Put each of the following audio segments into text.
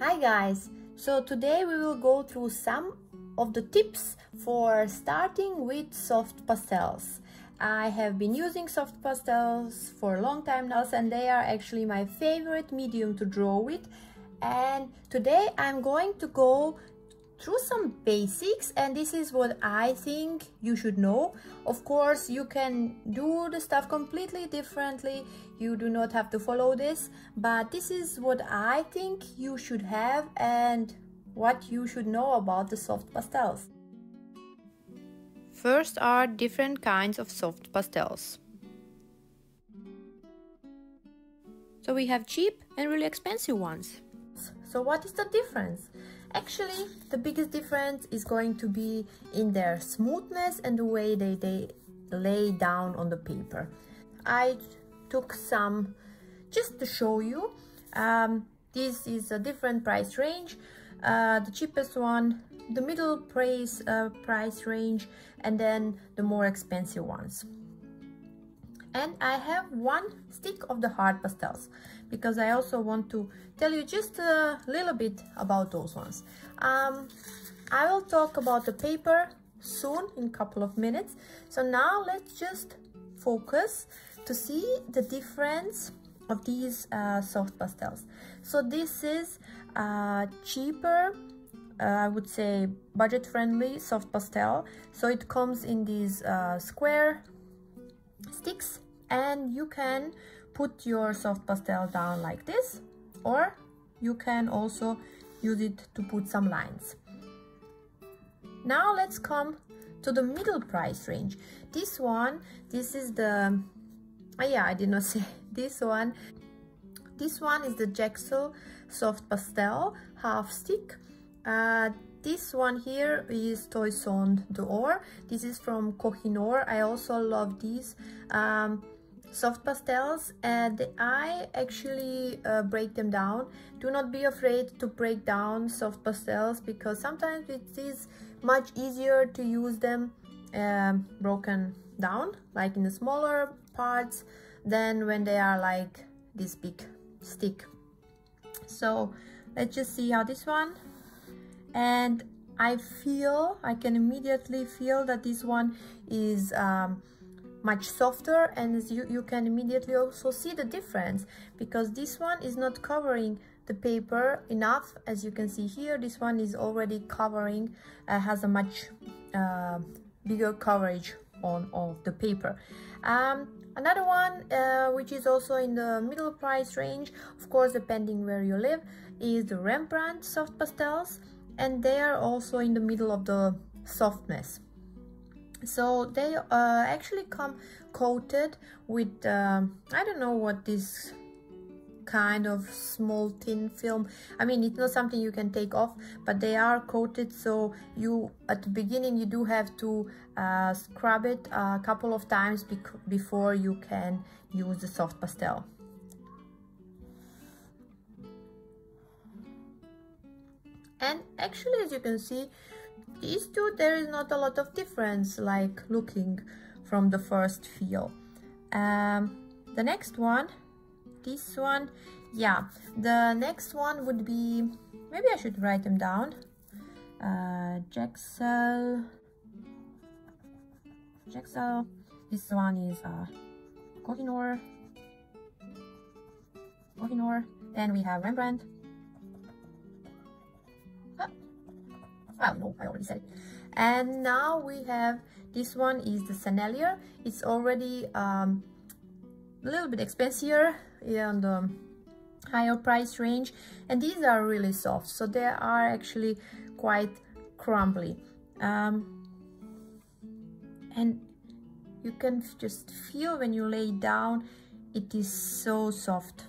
Hi guys, so today we will go through some of the tips for starting with soft pastels. I have been using soft pastels for a long time now and they are actually my favorite medium to draw with, and today I'm going to go through some basics and this is what I think you should know. Of course, you can do the stuff completely differently. You do not have to follow this, but this is what I think you should have and what you should know about the soft pastels. First are different kinds of soft pastels. So we have cheap and really expensive ones. So what is the difference? Actually, the biggest difference is going to be in their smoothness and the way they lay down on the paper. I took some just to show you. This is a different price range. The cheapest one, the middle price range, and then the more expensive ones. And I have one stick of the hard pastels because I also want to tell you just a little bit about those ones. I will talk about the paper soon in a couple of minutes. So now let's just focus to see the difference of these soft pastels. So this is cheaper, I would say budget-friendly soft pastel. So it comes in these square sticks and you can put your soft pastel down like this, or you can also use it to put some lines. Now let's come to the middle price range. This is the I did not say this one. This one is the Jaxel soft pastel half stick. This one here is Toison d'Or. This is from Kohinoor. I also love these soft pastels and I actually break them down. Do not be afraid to break down soft pastels because sometimes it is much easier to use them broken down, like in the smaller parts, than when they are like this big stick. So let's just see how this one. And I can immediately feel that this one is much softer, and you can immediately also see the difference because this one is not covering the paper enough. As you can see here, this one is already covering, has a much bigger coverage of the paper. Another one which is also in the middle price range, of course depending where you live, is the Rembrandt soft pastels, and they are also in the middle of the softness. So they actually come coated with I don't know what this kind of small thin film. I mean, it's not something you can take off, but they are coated, so you at the beginning you do have to scrub it a couple of times before you can use the soft pastel. And actually, as you can see, these two, there is not a lot of difference, like looking from the first feel. The next one, this one, yeah, the next one would be, maybe I should write them down. Jaxel. This one is Kohinoor. Then we have Rembrandt. Oh no, I already said it. And now we have, this one is the Sennelier. It's already a little bit expensive, on the higher price range, and these are really soft, so they are actually quite crumbly, and you can just feel when you lay down, it is so soft.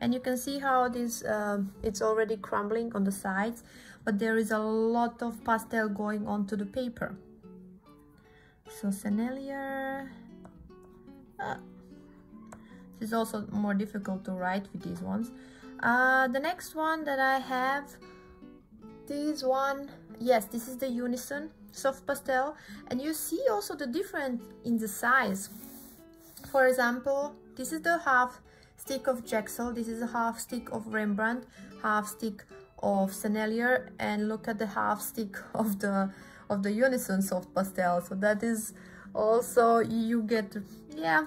And you can see how this it's already crumbling on the sides, but there is a lot of pastel going onto the paper. So Sennelier, this is also more difficult to write with these ones. The next one that I have, this one, yes, this is the Unison soft pastel, and you see also the difference in the size. For example, this is the half stick of Jaxel. This is a half stick of Rembrandt, half stick of Sennelier, and look at the half stick of the Unison soft pastel. So that is also, you get, yeah,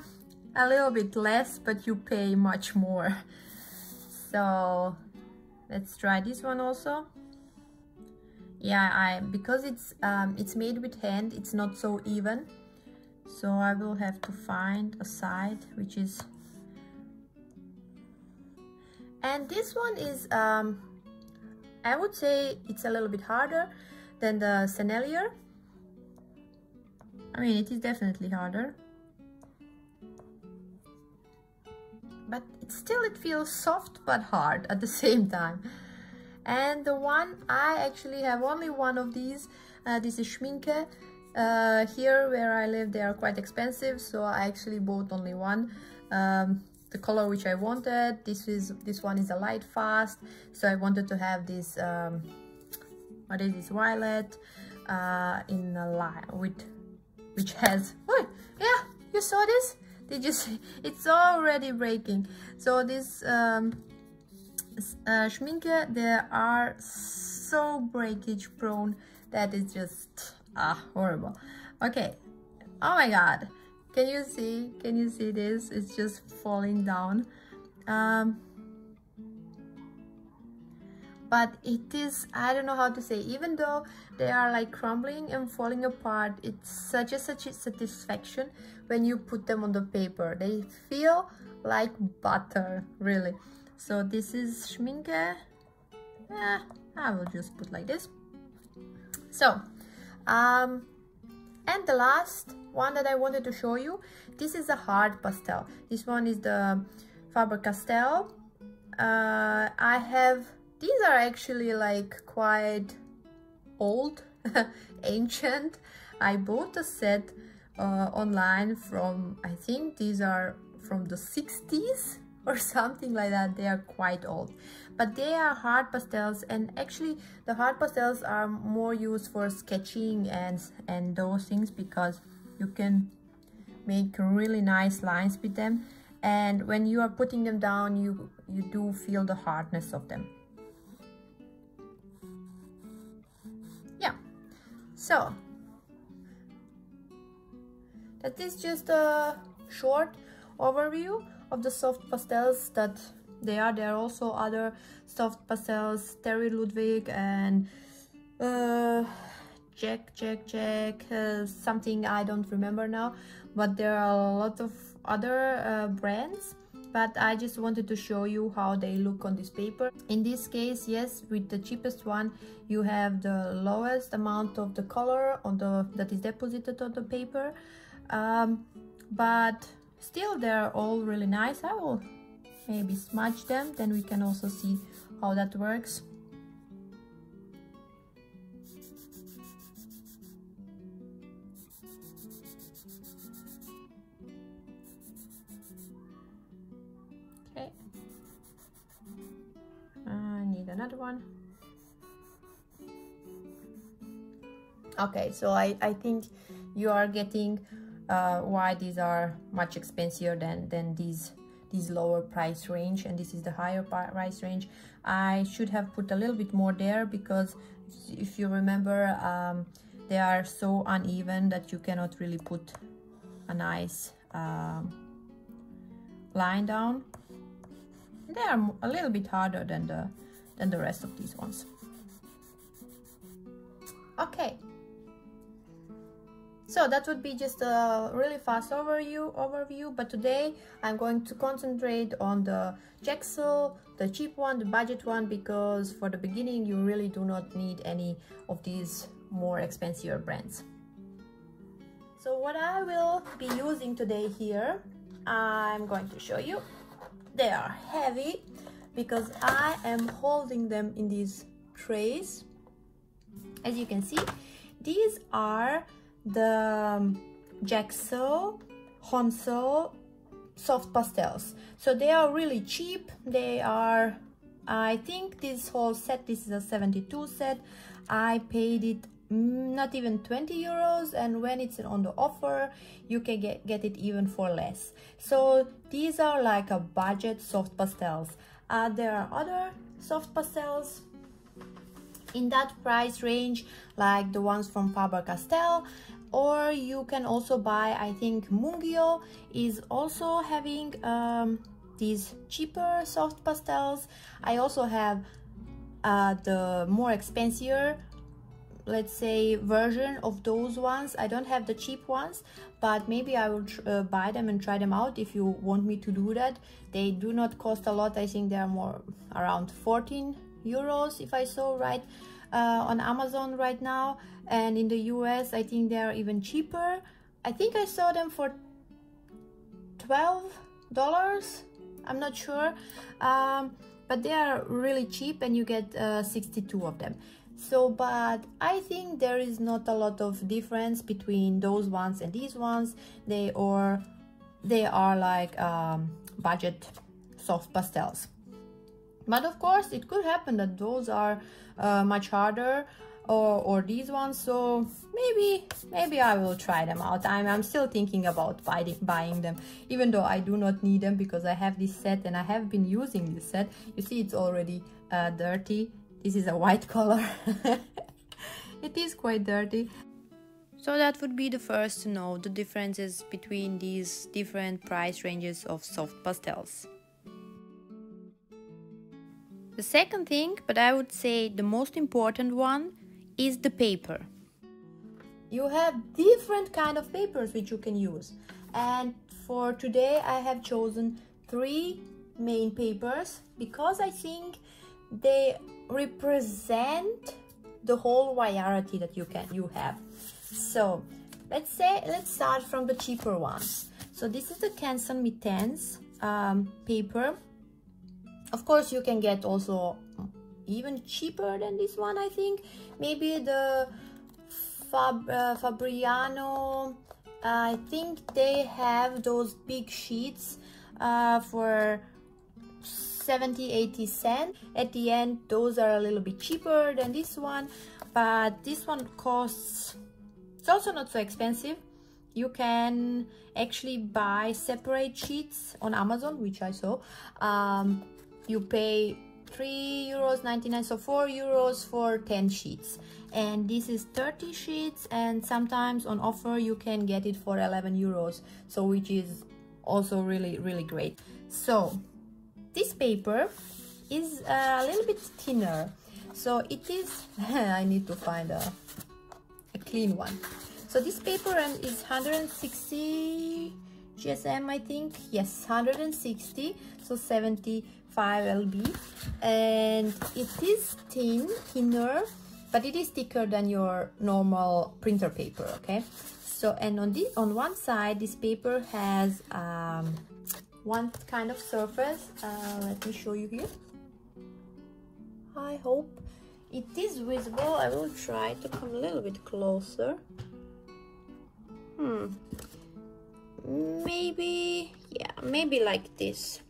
a little bit less, but you pay much more. So let's try this one also. Yeah, because it's made with hand, it's not so even, so I will have to find a side which is, and this one is I would say it's a little bit harder than the Sennelier. I mean, it is definitely harder, but it feels soft but hard at the same time. And the one, I actually have only one of these. This is Schminke. Here where I live, they are quite expensive, so I actually bought only one. The color which I wanted, this one is a light fast, so I wanted to have this what is this, violet in a line which has, oh yeah, you saw this? Did you see? It's already breaking. So this Schminke, they are so breakage prone that is just horrible. Okay, oh my god, can you see this? It's just falling down. But it is, I don't know how to say, even though they are like crumbling and falling apart, it's such a satisfaction when you put them on the paper. They feel like butter, really. So this is Schminke. I will just put like this. So and the last one that I wanted to show you, this is a hard pastel. This one is the Faber-Castell. These are actually like quite old, ancient. I bought a set online from, I think these are from the 60s or something like that. They are quite old, but they are hard pastels, and actually the hard pastels are more used for sketching and those things, because you can make really nice lines with them, and when you are putting them down, you do feel the hardness of them. Yeah, so that is just a short overview of the soft pastels that they are. There are also other soft pastels, Terry Ludwig and Jack, something I don't remember now, but there are a lot of other brands, but I just wanted to show you how they look on this paper. In this case, yes, with the cheapest one, you have the lowest amount of the color on that is deposited on the paper, but still they're all really nice. I will maybe smudge them, then we can also see how that works. Okay, I need another one. Okay, so I think you are getting why these are much expensive than these lower price range, and this is the higher price range. I should have put a little bit more there, because if you remember, they are so uneven that you cannot really put a nice line down. They are a little bit harder than the rest of these ones. Okay, so that would be just a really fast overview, but today I'm going to concentrate on the Jaxel, the cheap one, the budget one, because for the beginning you really do not need any of these more expensive brands. So what I will be using today here, I'm going to show you. They are heavy because I am holding them in these trays. As you can see, these are the Jaxel Honsel soft pastels. So they are really cheap. They are, I think this whole set, this is a 72 set. I paid it not even 20 euros, and when it's on the offer you can get it even for less. So these are like a budget soft pastels. There are other soft pastels in that price range, like the ones from Faber-Castell, or you can also buy, I think Mungio is also having these cheaper soft pastels. I also have the more expensive, let's say, version of those ones. I don't have the cheap ones, but maybe I will buy them and try them out if you want me to do that. They do not cost a lot. I think they are more around 14 euros if I saw right on Amazon right now, and in the US I think they are even cheaper. I think I saw them for $12, I'm not sure, but they are really cheap and you get 62 of them. So, but I think there is not a lot of difference between those ones and these ones. They are like budget soft pastels. But of course it could happen that those are much harder, or these ones, so maybe I will try them out. I'm still thinking about buying them, even though I do not need them because I have this set and I have been using this set. You see it's already dirty. This is a white color. It is quite dirty. So that would be the first to know the differences between these different price ranges of soft pastels. The second thing, but I would say the most important one, is the paper. You have different kind of papers which you can use, and for today I have chosen 3 main papers because I think they represent the whole variety that you have. So let's start from the cheaper ones. So this is the Canson Mitens paper. Of course you can get also even cheaper than this one. I think maybe the Fabriano, I think they have those big sheets for 70-80 cents. At the end those are a little bit cheaper than this one, but this one costs, it's also not so expensive. You can actually buy separate sheets on Amazon, which I saw. You pay €3.99, so €4 for 10 sheets, and this is 30 sheets, and sometimes on offer you can get it for €11, so which is also really great. So this paper is a little bit thinner, so it is I need to find a clean one. So this paper is 160 GSM, I think. Yes, 160, so 75 lb, and it is thinner, but it is thicker than your normal printer paper. Okay, so and on one side this paper has one kind of surface. Let me show you here. I hope it is visible. I will try to come a little bit closer. Maybe like this.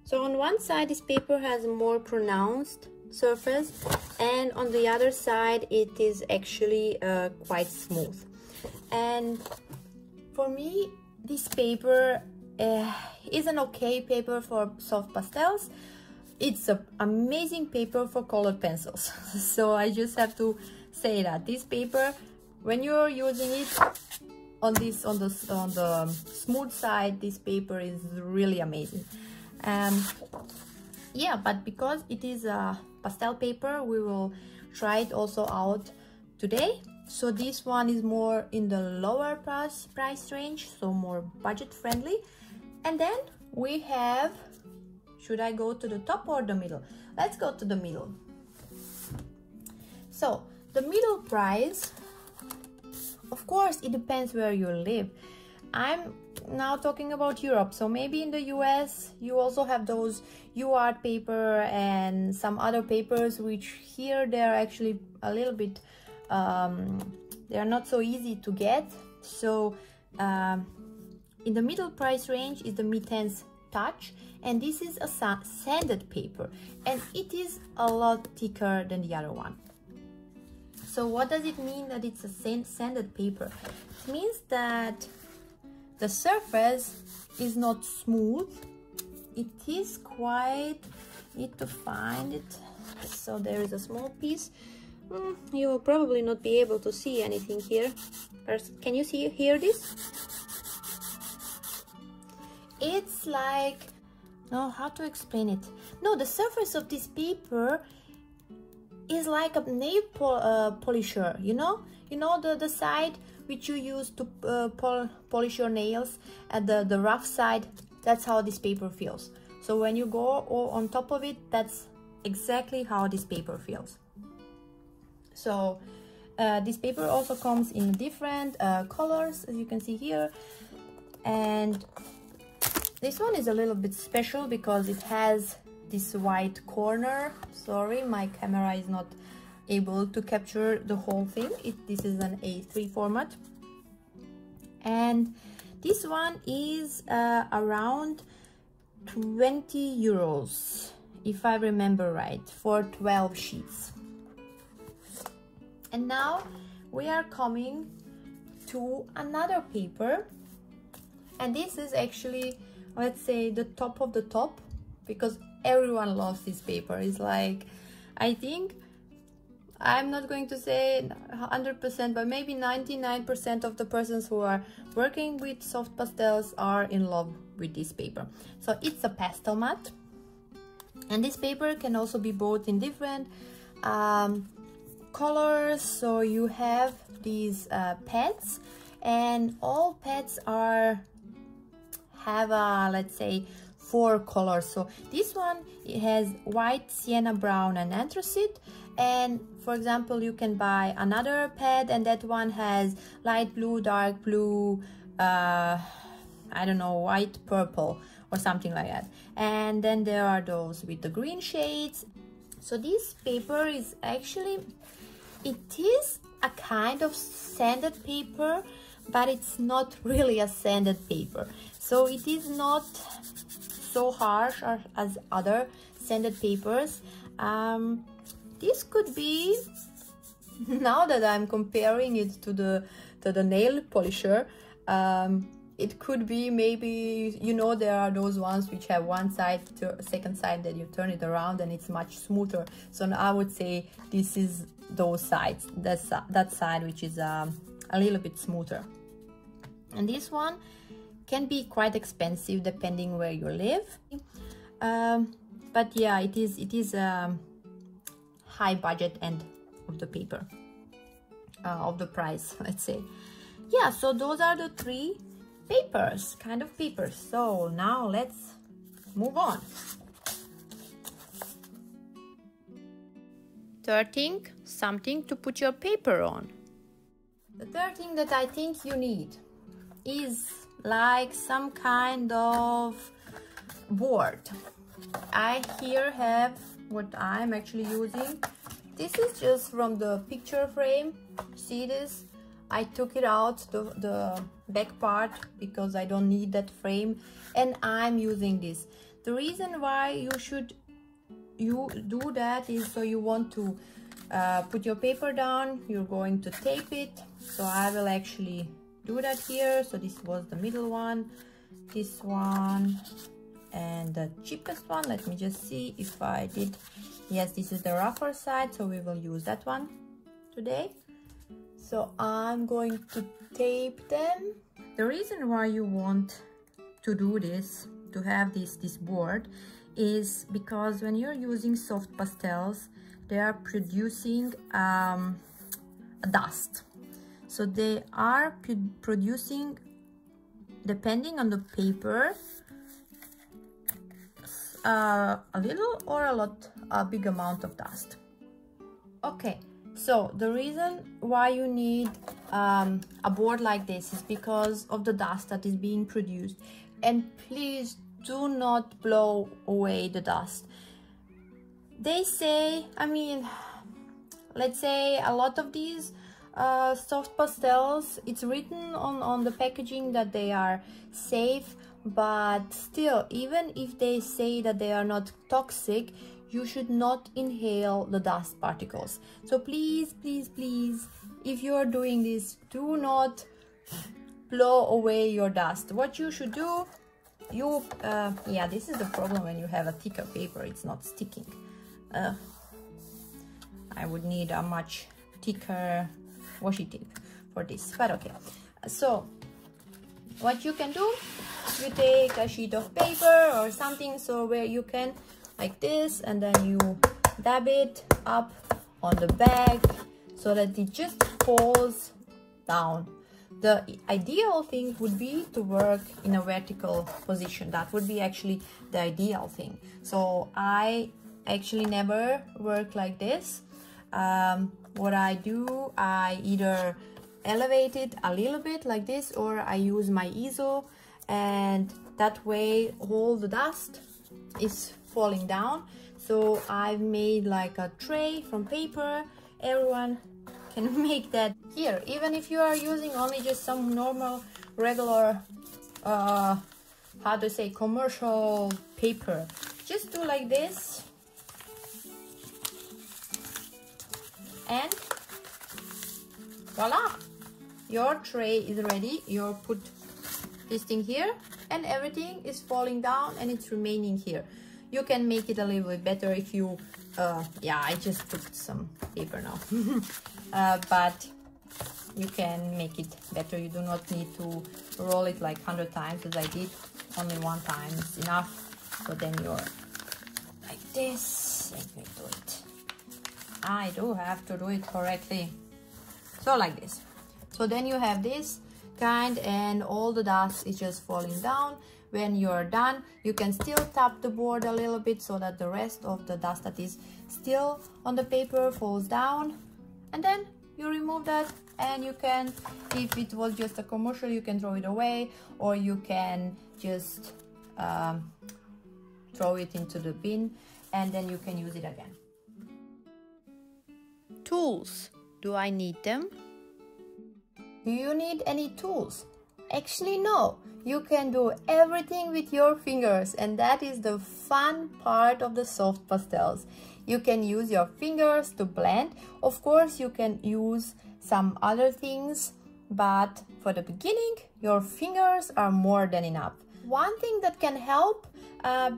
So on one side this paper has a more pronounced surface, and on the other side it is actually quite smooth. And for me this paper is an okay paper for soft pastels. It's an amazing paper for colored pencils. So I just have to say that this paper, when you're using it on the smooth side, this paper is really amazing. Yeah, but because it is a pastel paper, we will try it also out today. So this one is more in the lower price range, so more budget friendly. And then we have, should I go to the top or the middle? Let's go to the middle. So the middle price, of course it depends where you live. I'm now talking about Europe, so maybe in the US you also have those UArt paper and some other papers, which here they're actually a little bit they're not so easy to get. So in the middle price range is the Mitens touch, and this is a sanded paper, and it is a lot thicker than the other one. So what does it mean that it's a sanded paper? It means that the surface is not smooth. It is quite, need to find it. So there is a small piece. You will probably not be able to see anything here. Can you hear this? It's like, no, how to explain it? No, the surface of this paper is like a nail polisher, you know the side which you use to polish your nails, at the rough side. That's how this paper feels. So when you go on top of it, that's exactly how this paper feels. So this paper also comes in different colors, as you can see here, and this one is a little bit special because it has this white corner. Sorry, my camera is not able to capture the whole thing. This is an A3 format, and this one is around 20 euros, if I remember right, for 12 sheets. And now we are coming to another paper, and this is actually, let's say, the top of the top, because everyone loves this paper. It's like, I think, I'm not going to say 100%, but maybe 99% of the persons who are working with soft pastels are in love with this paper. So it's a pastel mat, and this paper can also be bought in different colors. So you have these pads, and all pads have a, let's say, 4 colors. So this one, it has white, sienna brown, and anthracite. And for example, you can buy another pad, and that one has light blue, dark blue, I don't know, white, purple, or something like that. And then there are those with the green shades. So this paper is actually, it is a kind of sanded paper, but it's not really a sanded paper. So it is not so harsh as other sanded papers. This could be, now that I'm comparing it to the nail polisher, it could be maybe, there are those ones which have one side, second side that you turn it around and it's much smoother. So I would say this is those sides, that side which is a little bit smoother. And this one can be quite expensive depending where you live. But yeah, it is high budget end of the paper, of the price, let's say. Yeah, so those are the 3 kind of papers. So now let's move on. Third thing, something to put your paper on. The third thing that I think you need is like some kind of board. I here have what I'm actually using. This is just from the picture frame. See this? I took it out, the back part, because I don't need that frame, and I'm using this. The reason why you do that is so you want to put your paper down, you're going to tape it. So I will actually do that here. So this was the middle one, this one, and the cheapest one. Let me just see if I did. Yes, this is the rougher side, so we will use that one today. So I'm going to tape them. The reason why you want to do this, to have this board, is because when you're using soft pastels, they are producing dust. So they are producing, depending on the paper, a little or a big amount of dust. Okay, so the reason why you need a board like this is because of the dust that is being produced. And please do not blow away the dust. They say, I mean, let's say a lot of these soft pastels, it's written on the packaging that they are safe, but still, even if they say that they are not toxic, you should not inhale the dust particles. So please, please, please, if you are doing this, do not blow away your dust. What you should do, yeah, this is the problem when you have a thicker paper, it's not sticking. I would need a much thicker washi tape for this, but okay. So what you can do, you take a sheet of paper or something, so where you can like this, and then you dab it up on the bag so that it just falls down. The ideal thing would be to work in a vertical position. That would be actually the ideal thing. So I actually never work like this. What I do, I either elevate it a little bit like this, or I use my easel, and that way all the dust is falling down. So I've made like a tray from paper. Everyone can make that here, even if you are using only just some normal regular how to say, commercial paper. Just do like this, and voila, your tray is ready. You put this thing here and everything is falling down and it's remaining here. You can make it a little bit better if you yeah, I just put some paper now. But you can make it better. You do not need to roll it like 100 times as I did. Only one time is enough. So then you're like this. Let me do it. I do have to do it correctly. So like this. So then you have this kind, and all the dust is just falling down. When you're done, you can still tap the board a little bit so that the rest of the dust that is still on the paper falls down, and then you remove that, and you can, if it was just a commercial, you can throw it away, or you can just throw it into the bin, and then you can use it again. Tools. Do I need them? Do you need any tools? Actually, no. You can do everything with your fingers, and that is the fun part of the soft pastels. You can use your fingers to blend. Of course, you can use some other things, but for the beginning, your fingers are more than enough. One thing that can help,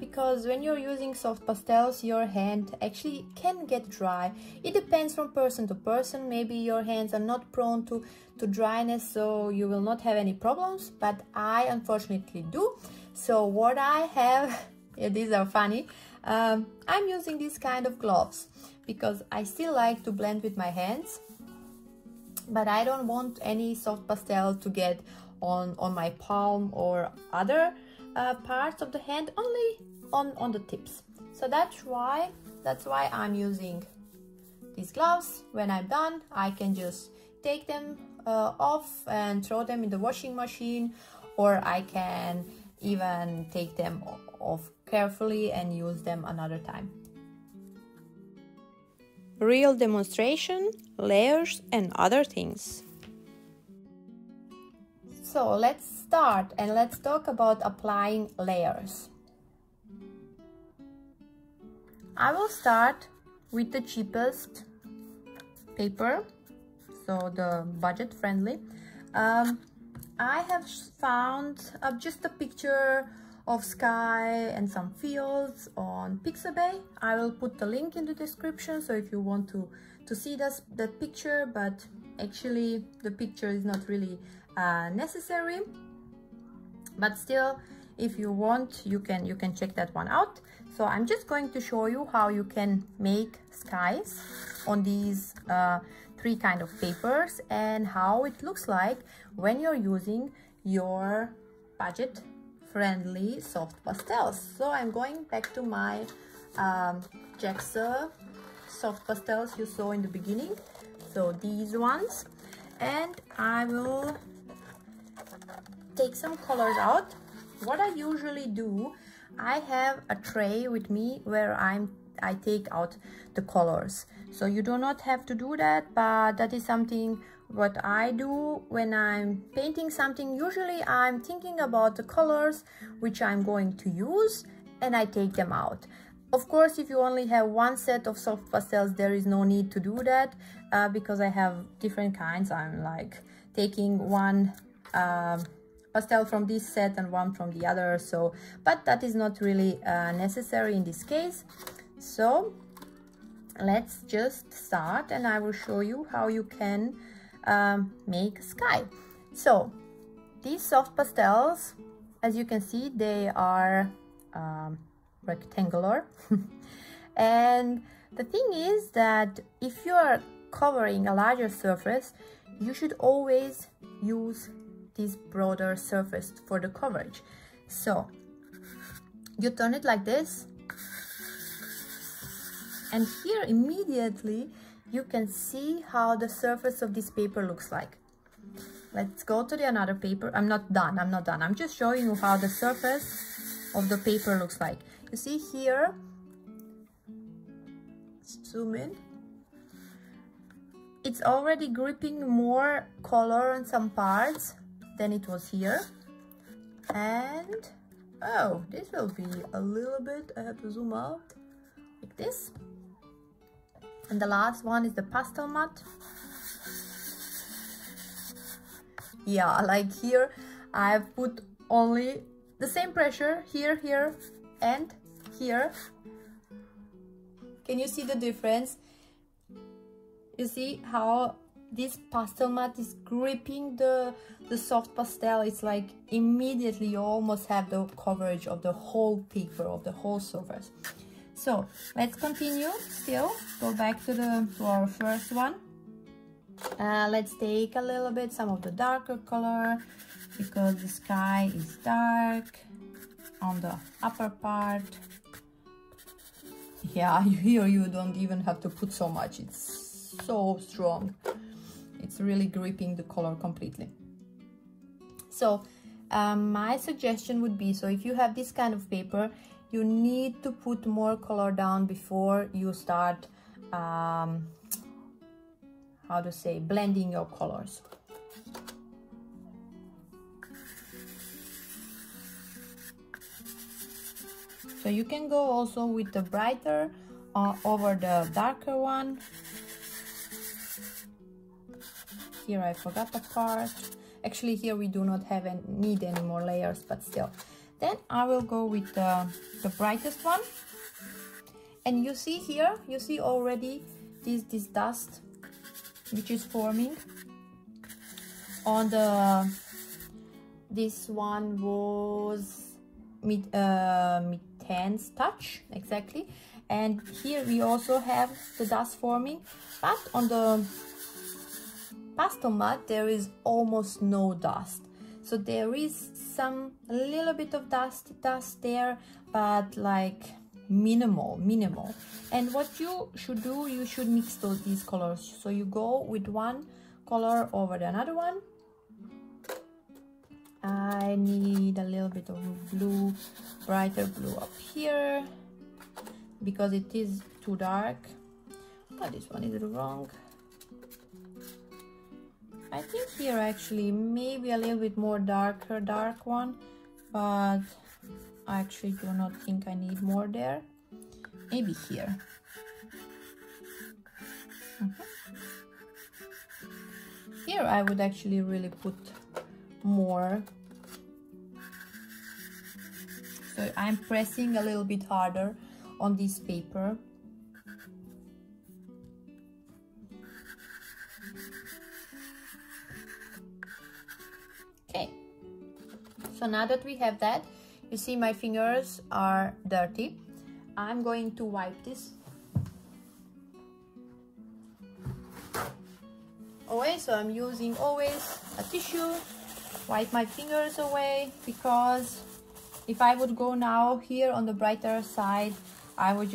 because when you're using soft pastels, your hand actually can get dry. It depends from person to person. Maybe your hands are not prone to dryness, so you will not have any problems, but I unfortunately do. So what I have, yeah, these are funny, I'm using this kind of gloves because I still like to blend with my hands, but I don't want any soft pastel to get on my palm or other parts of the hand, only on the tips. So that's why I'm using these gloves. When I'm done, I can just take them off and throw them in the washing machine, or I can even take them off carefully and use them another time. Real demonstration, layers and other things. So let's start and let's talk about applying layers. I will start with the cheapest paper, so the budget friendly. I have found just a picture of sky and some fields on Pixabay. I will put the link in the description, so if you want to see that picture, but actually the picture is not really necessary, but still, if you want, you can check that one out. So I'm just going to show you how you can make skies on these three kind of papers, and how it looks like when you're using your budget friendly soft pastels. So I'm going back to my Jaxa soft pastels you saw in the beginning, so these ones, and I will take some colors out. What I usually do, I have a tray with me where I'm I take out the colors. So you do not have to do that, but that is something what I do when I'm painting something. Usually I'm thinking about the colors which I'm going to use, and I take them out. Of course, if you only have one set of soft pastels, there is no need to do that, because I have different kinds. I'm like taking one pastel from this set and one from the other, so but that is not really necessary in this case. So let's just start, and I will show you how you can make sky. So these soft pastels, as you can see, they are rectangular and the thing is that if you are covering a larger surface, you should always use this broader surface for the coverage. So you turn it like this, and here immediately you can see how the surface of this paper looks like. Let's go to the another paper. I'm not done. I'm just showing you how the surface of the paper looks like. You see here, zoom in, it's already gripping more color on some parts than it was here. And oh, this will be a little bit, I have to zoom out like this. And the last one is the pastel matte. Yeah, like here I've put only the same pressure here, here and here. Can you see the difference? You see how this pastel matte is gripping the soft pastel. It's like immediately you almost have the coverage of the whole paper, of the whole surface. So let's continue still, go back to our first one. Let's take a little bit some of the darker color, because the sky is dark on the upper part. Yeah, here you don't even have to put so much, it's so strong. It's really gripping the color completely. So my suggestion would be, so if you have this kind of paper, you need to put more color down before you start how to say, blending your colors. So you can go also with the brighter over the darker one. Here I forgot the part. Actually here we do not have need any more layers, but still. Then I will go with the brightest one. And you see here, you see already this dust which is forming on the, this one was mid-tense touch, exactly. And here we also have the dust forming, but on the pastel matte there is almost no dust. So there is a little bit of dust there, but like minimal. And what you should do, you should mix these colors. So you go with one color over the another one. I need a little bit of blue, brighter blue up here, because it is too dark. Oh, this one is wrong. I think here actually maybe a little bit more dark one, but I actually do not think I need more there. Maybe here. Here I would actually really put more. So I'm pressing a little bit harder on this paper. Okay, so now that we have that, you see my fingers are dirty. I'm going to wipe this away. So I'm using always a tissue, wipe my fingers away, because if I would go now here on the brighter side, I would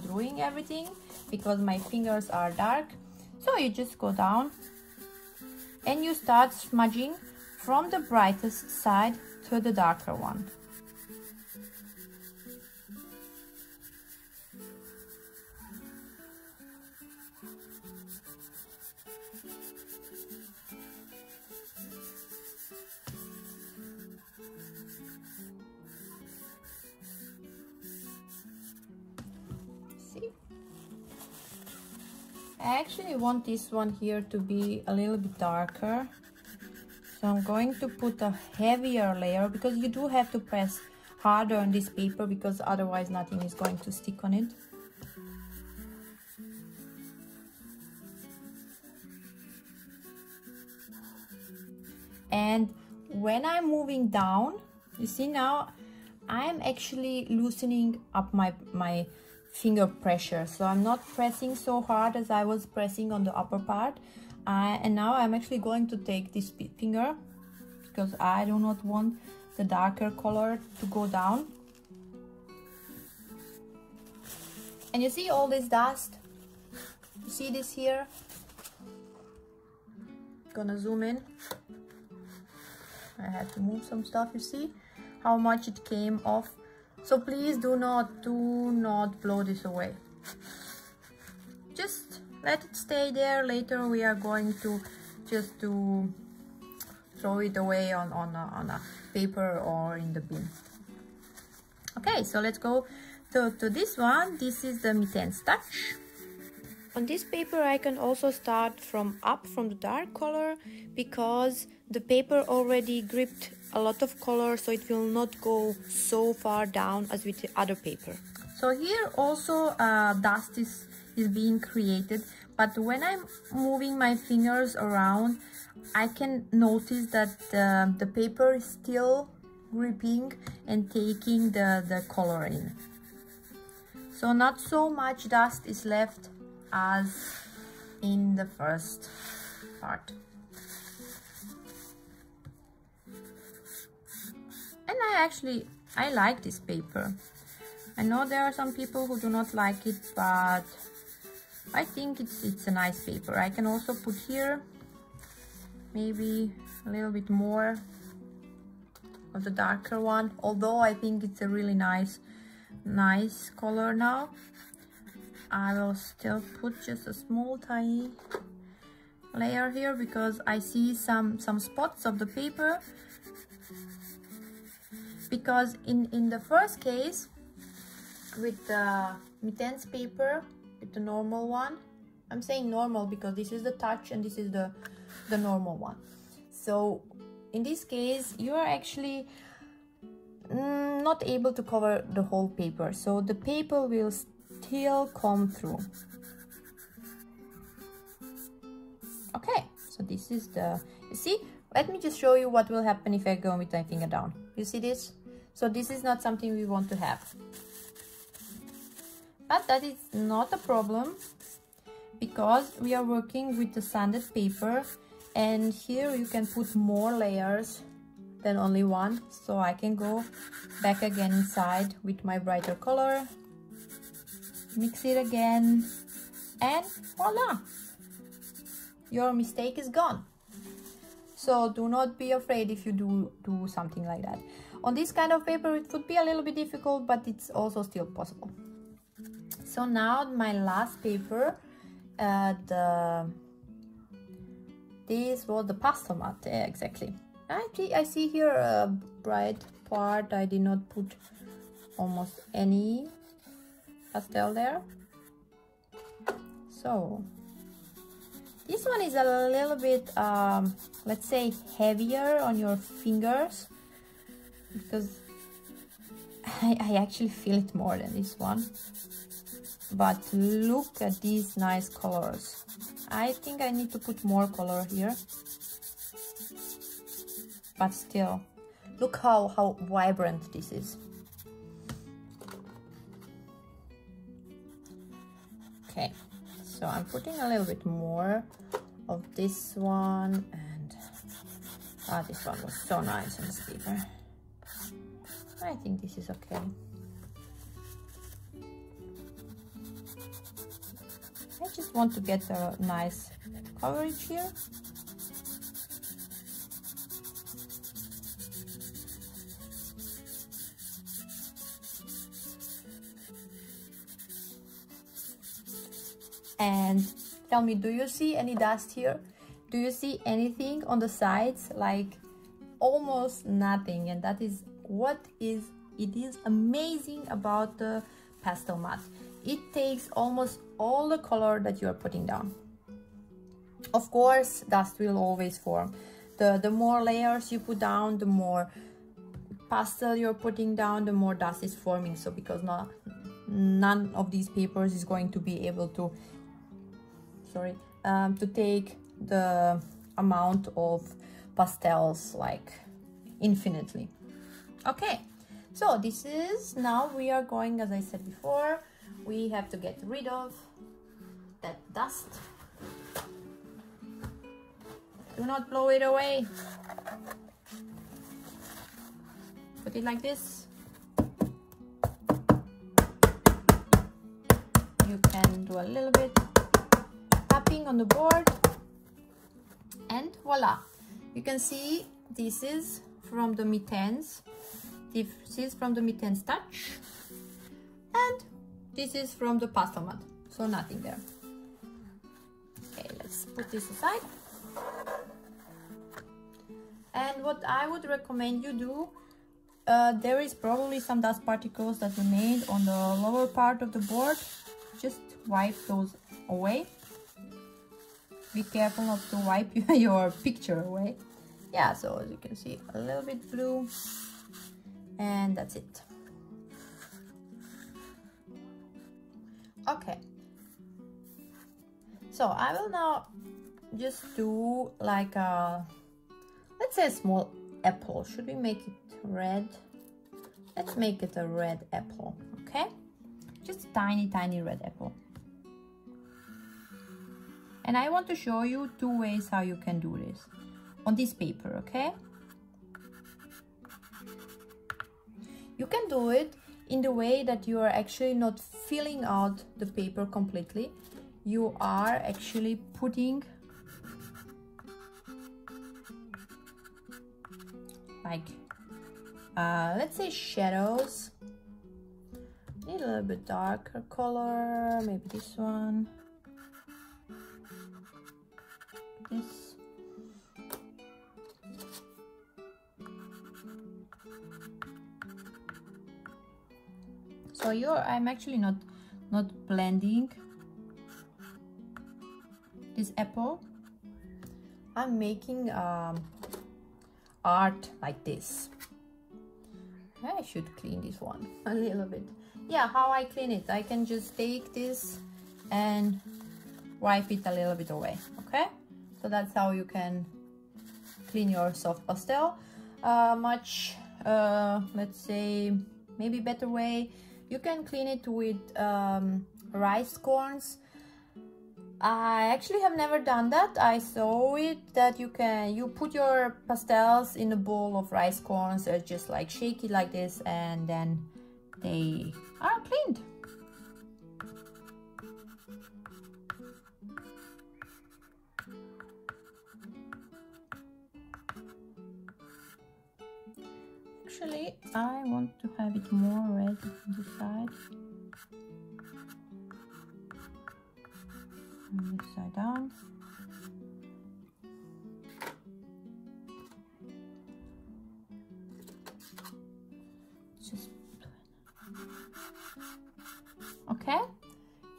ruin everything, because my fingers are dark. So you just go down and you start smudging from the brightest side to the darker one. I actually want this one here to be a little bit darker. So I'm going to put a heavier layer, because you do have to press harder on this paper, because otherwise nothing is going to stick on it. And when I'm moving down, you see now I'm actually loosening up my finger pressure. So I'm not pressing so hard as I was pressing on the upper part. And now I'm actually going to take this finger, because I do not want the darker color to go down. And you see all this dust? You see this here? Gonna zoom in. I had to move some stuff. You see how much it came off? So please do not blow this away. Just let it stay there. Later we are going to just to throw it away on a paper or in the bin. Okay, so let's go to this one. This is the Intense Touch. On this paper I can also start from the dark color, because the paper already gripped a lot of color, so it will not go so far down as with the other paper. So here also dust is being created, but when I'm moving my fingers around, I can notice that the paper is still gripping and taking the color in. So not so much dust is left as in the first part. And I like this paper. I know there are some people who do not like it, but I think it's a nice paper. I can also put here maybe a little bit more of the darker one, although I think it's a really nice color now. I will still put just a small tiny layer here, because I see some spots of the paper, because in the first case with the Intense paper, with the normal one, I'm saying normal because this is the touch and this is the normal one. So in this case you are actually not able to cover the whole paper, so the paper will still come through. Okay, so this is the, you see, let me just show you what will happen if I go with my finger down. You see this? So this is not something we want to have, but that is not a problem, because we are working with the sanded paper, and here you can put more layers than only one. So I can go back again inside with my brighter color, mix it again, and voila, your mistake is gone. So do not be afraid if you do something like that. On this kind of paper it would be a little bit difficult, but it's also still possible. So now my last paper, this was the pastel matte. Yeah, exactly. I see here a bright part. I did not put almost any pastel there. So this one is a little bit, let's say, heavier on your fingers, because I actually feel it more than this one. But look at these nice colors. I think I need to put more color here, but still, look how vibrant this is. Okay, so I'm putting a little bit more of this one, and this one was so nice on this paper. I think this is okay. I just want to get a nice coverage here. And tell me, do you see any dust here? Do you see anything on the sides? Like almost nothing. And that is what it is amazing about the pastel matte. it takes almost all the color that you are putting down. Of course, dust will always form. The more layers you put down, the more pastel you're putting down, the more dust is forming. So because none of these papers is going to be able to, to take the amount of pastels like infinitely. Okay, so this is, now we are going, as I said before, we have to get rid of that dust. Do not blow it away. Put it like this. You can do a little bit tapping on the board, and voila. You can see this is from the Mittens. This is from the Mittens Touch, and this is from the Pastel Mat. So nothing there. Okay, let's put this aside. And what I would recommend you do, there is probably some dust particles that remained on the lower part of the board. Just wipe those away. Be careful not to wipe your picture away. Yeah, so as you can see, a little bit blue, and that's it. Okay, so I will now just do like a, let's say a small apple. Should we make it red? Let's make it a red apple, okay? Just a tiny red apple. And I want to show you two ways how you can do this on this paper, okay? You can do it in the way that you are actually not filling out the paper completely. You are actually putting like let's say shadows. Need a little bit darker color, maybe this one, this. So I'm actually not blending this apple. I'm making art like this. I should clean this one a little bit. Yeah, how I clean it, I can just take this and wipe it a little bit away, okay? So that's how you can clean your soft pastel. Let's say, maybe better way, you can clean it with rice corns. I actually have never done that. I saw it that you put your pastels in a bowl of rice corns, just like shake it like this, and then they are cleaned. Actually, I want to have it more red on this side. And this side down. Just okay.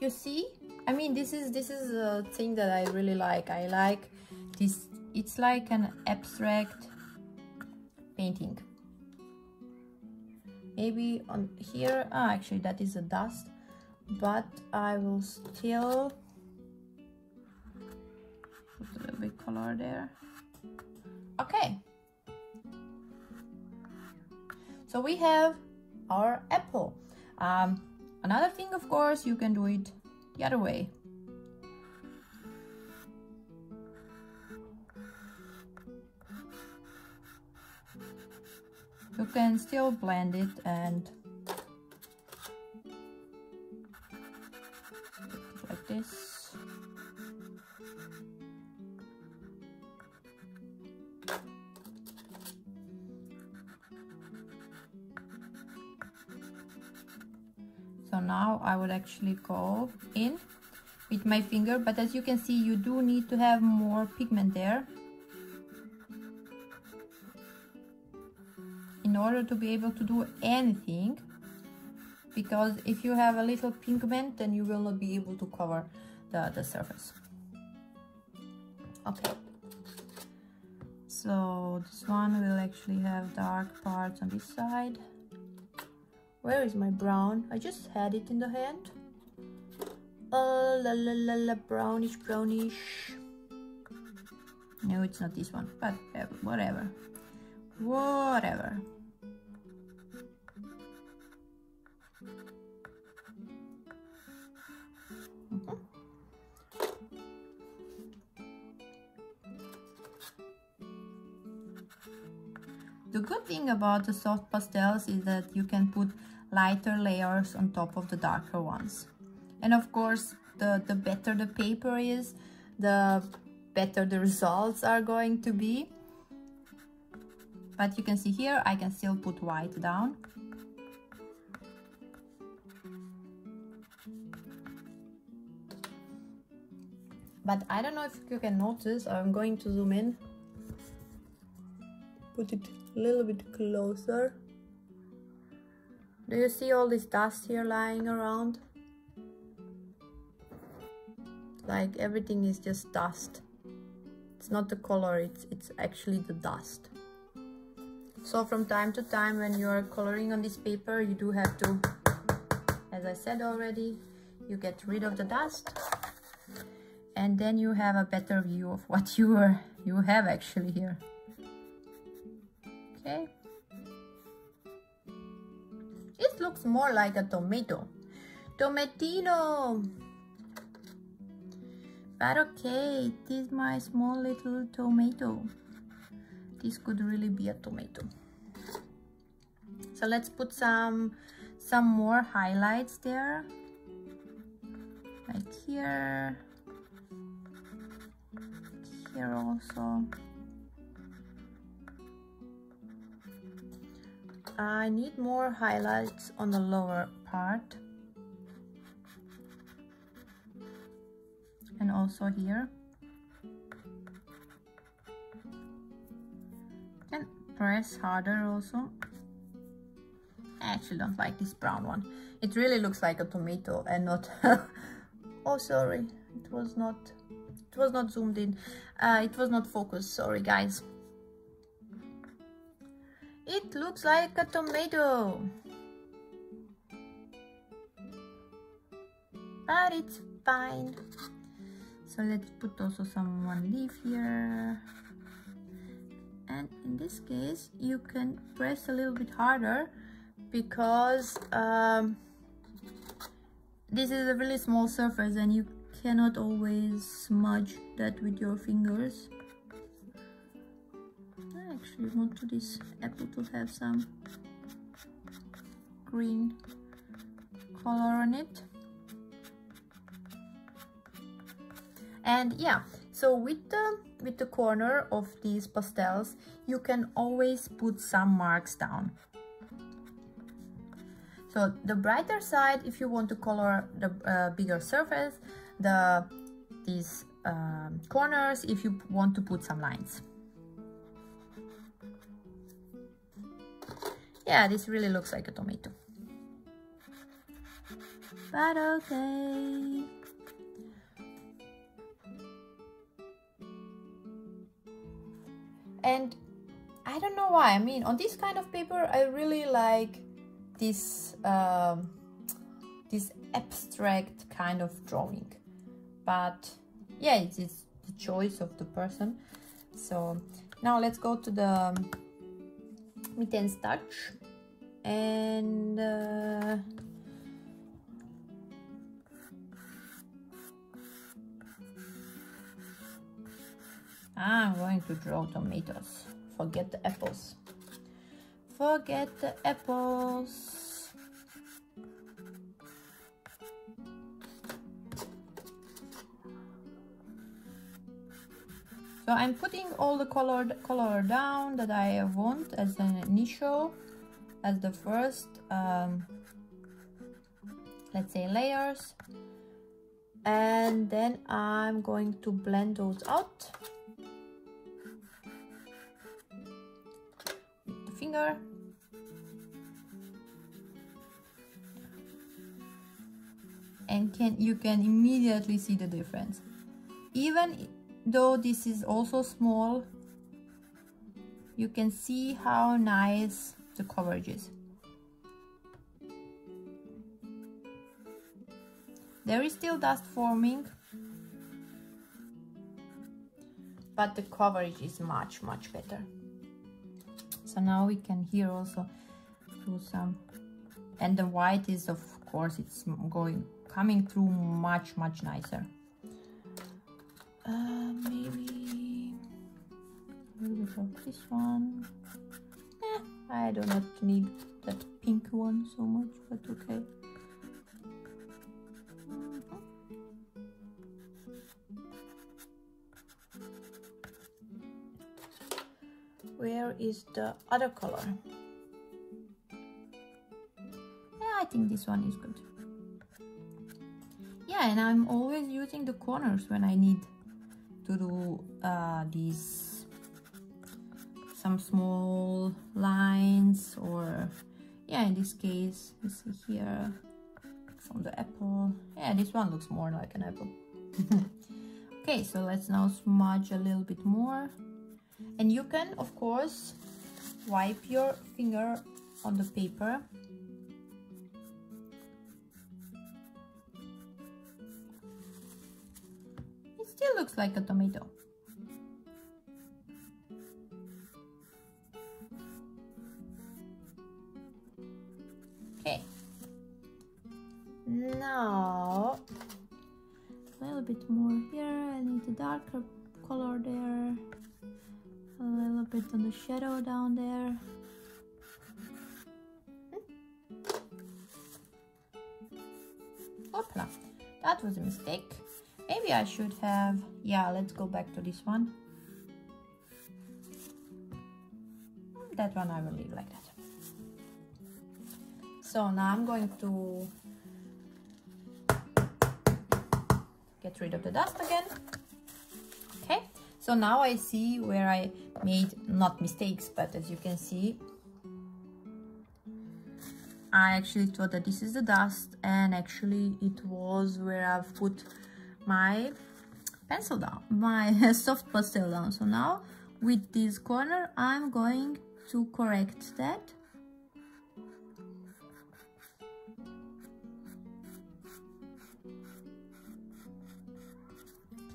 You see, I mean, this is a thing that I really like. I like this. It's like an abstract painting. Maybe on here, actually that is a dust, but I will still put a little bit color there. Okay, so we have our apple. Another thing, of course, you can do it the other way. You can still blend it and like this. So now I would actually go in with my finger, but as you can see, you do need to have more pigment there in order to be able to do anything, because if you have a little pigment, then you will not be able to cover the surface. Okay, so this one will actually have dark parts on this side. Where is my brown? I just had it in the hand. Oh, la la la la, brownish, brownish. No, it's not this one, but whatever. Whatever. The good thing about the soft pastels is that you can put lighter layers on top of the darker ones. And of course, the better the paper is, the better the results are going to be. But you can see here, I can still put white down. But I don't know if you can notice, I'm going to zoom in. Put it a little bit closer. Do you see all this dust here lying around? Like everything is just dust. It's not the color, it's actually the dust. So from time to time when you're coloring on this paper, you do have to, as I said already, you get rid of the dust. And then you have a better view of what you have actually here. Okay. It looks more like a tomato. Tomatino! But okay, it is my small little tomato. This could really be a tomato. So let's put some more highlights there. Like here. Here also. I need more highlights on the lower part. And also here. And press harder also. I actually don't like this brown one. It really looks like a tomato and not oh sorry, it was not zoomed in. It was not focused, sorry guys. It looks like a tomato. But it's fine. So let's put also one leaf here. And in this case, you can press a little bit harder because this is a really small surface and you cannot always smudge that with your fingers. I actually want this apple to have some green color on it. And yeah, so with the corner of these pastels, you can always put some marks down. So the brighter side, if you want to color the bigger surface, these corners, if you want to put some lines. Yeah, this really looks like a tomato. But okay. And I don't know why, I mean, on this kind of paper, I really like this this abstract kind of drawing. But yeah, it's the choice of the person. So now let's go to the Mitten Touch. And I'm going to draw tomatoes. Forget the apples. Forget the apples. So I'm putting all the color down that I want as an initial, as the first, let's say, layers. And then I'm going to blend those out. Finger. and you can immediately see the difference. Even though this is also small, you can see how nice the coverage is. There is still dust forming, but the coverage is much better. So now we can here also do some, and the white is, of course, it's coming through much nicer. Maybe a little bit of this one. I do not need that pink one so much, but okay. Where is the other color? Yeah, I think this one is good. Yeah, and I'm always using the corners when I need to do these, some small lines, or yeah, in this case, you see here from the apple. Yeah, this one looks more like an apple. Okay, so let's now smudge a little bit more. And you can, of course, wipe your finger on the paper. It still looks like a tomato. Okay. Now, a little bit more here. I need a darker color there. A little bit on the shadow down there. Hoopla, that was a mistake. Maybe I should have, yeah, let's go back to this one. That one I will leave like that. So now I'm going to get rid of the dust again. Okay. So now I see where I made, not mistakes, but as you can see, I actually thought that this is the dust, and actually it was where I've put my pencil down, my soft pastel down. So now with this corner, I'm going to correct that.